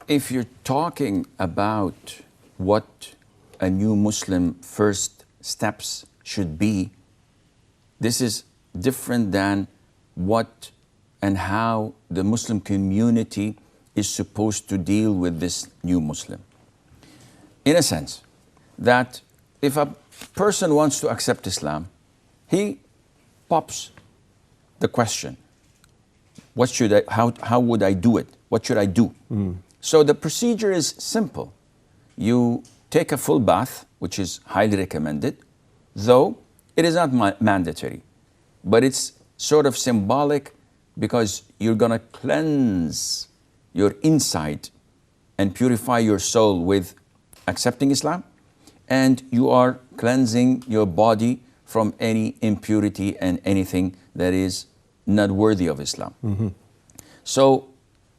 if you're talking about what a new Muslim first steps should be, this is different than what and how the Muslim community is supposed to deal with this new Muslim. In a sense, that if a person wants to accept Islam, he pops the question, what should I, how would I do it? What should I do? So the procedure is simple. You take a full bath, which is highly recommended, though it is not mandatory, but it's sort of symbolic because you're going to cleanse your inside and purify your soul with accepting Islam, and you are cleansing your body from any impurity and anything that is not worthy of Islam. So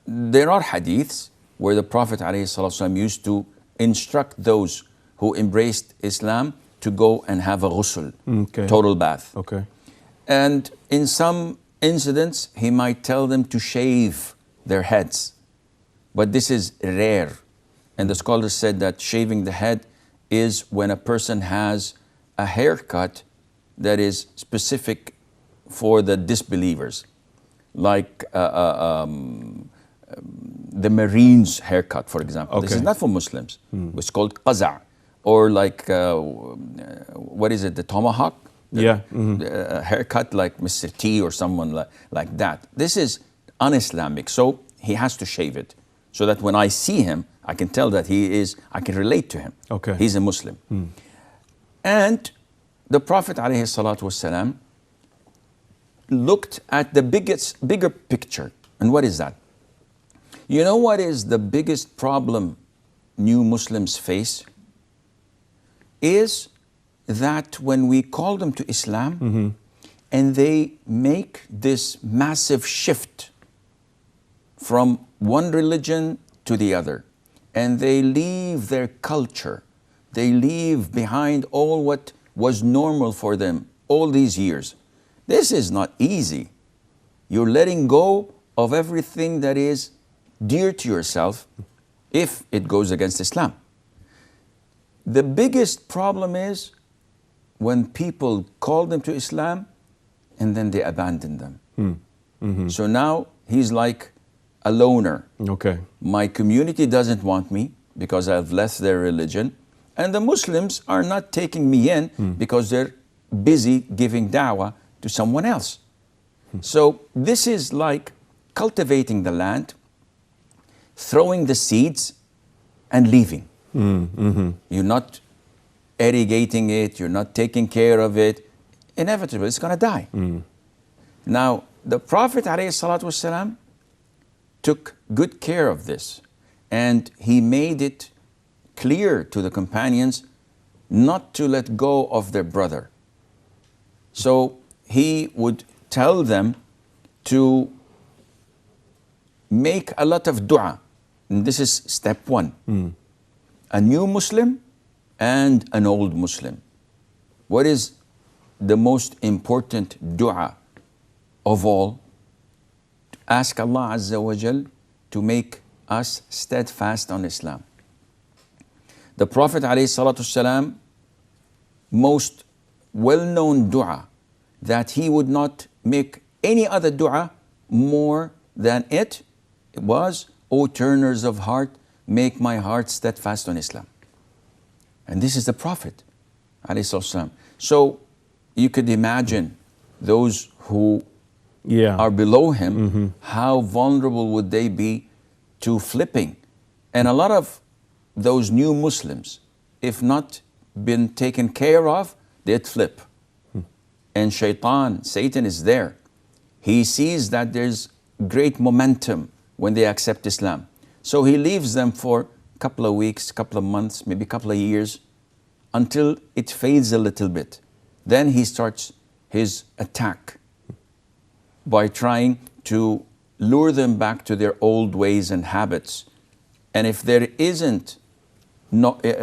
there are hadiths where the Prophet ﷺ used to instruct those who embraced Islam to go and have a ghusl, total bath. And in some incidents, he might tell them to shave their heads. But this is rare. And the scholars said that shaving the head is when a person has a haircut that is specific for the disbelievers, like the Marines haircut, for example. This is not for Muslims. It's called qaza', or like, what is it, the tomahawk? Haircut like Mr. T or someone like that. This is un-Islamic, so he has to shave it, so that when I see him, I can tell that I can relate to him. He's a Muslim. And the Prophet ﷺ looked at the bigger picture. And what is that? You know what is the biggest problem new Muslims face? Is that when we call them to Islam and they make this massive shift from one religion to the other, and they leave their culture, they leave behind all what was normal for them all these years. This is not easy. You're letting go of everything that is dear to yourself if it goes against Islam. The biggest problem is when people call them to Islam and then they abandon them. So now he's like a loner. My community doesn't want me because I've left their religion, and the Muslims are not taking me in because they're busy giving da'wah to someone else. So this is like cultivating the land, throwing the seeds and leaving. You're not irrigating it, you're not taking care of it. Inevitably, it's going to die. Now, the Prophet ﷺ took good care of this, and he made it clear to the companions not to let go of their brother. So he would tell them to make a lot of dua. And this is step one. A new Muslim and an old Muslim. What is the most important dua of all? Ask Allah Azza wa Jal to make us steadfast on Islam. The Prophet ﷺ, most well-known dua, that he would not make any other dua more than it was, O turners of heart, make my heart steadfast on Islam. And this is the Prophet ﷺ. So you could imagine those who are below him, how vulnerable would they be to flipping. And a lot of those new Muslims, if not been taken care of, they'd flip. And Satan is there. He sees that there's great momentum when they accept Islam. So he leaves them for a couple of weeks, couple of months, maybe a couple of years, until it fades a little bit. Then he starts his attack by trying to lure them back to their old ways and habits. And if there isn't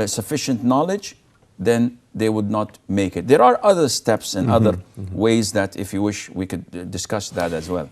sufficient knowledge, then they would not make it. There are other steps and other ways that, if you wish, we could discuss that as well.